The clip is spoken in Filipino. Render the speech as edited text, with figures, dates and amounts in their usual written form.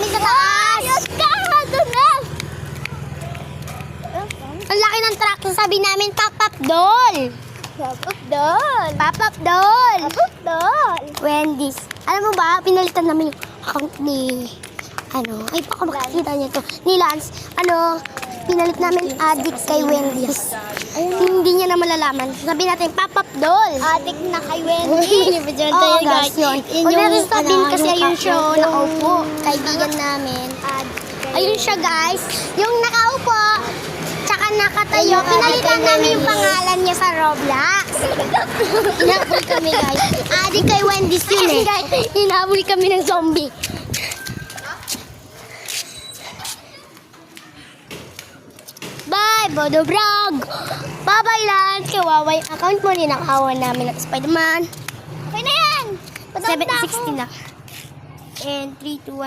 namin sa taas. Ang laki ng truck. Sabi namin, pop-up doll. Pop-up doll. Pop-up doll. Pop-up doll. Wendy's. Alam mo ba, pinalitan namin yung account ni, ay baka makikita niyo to, ni Lance. Pinalit namin addict kay Wendy's. Hindi niya na malalaman. Sabi natin, pop-up doll. Addict na kay Wendy. Oo, guys, yun. Huwag natin sabihin kasi ayun siya, nakaupo. Kaibigan namin. Ayun siya, guys. Yung nakaupo, tsaka nakatayo. Pinalitan namin yung pangalan niya sa Roblox. Hinabol kami, guys. Addict kay Wendy's yun eh. Hinabol kami ng zombie. Bye, Bodo Vlog! Bye-bye, Lance! Kawawa yung account mo, ninakawan namin ng Spider-Man. Okay na yan. 760 na. And 3, 2, 1.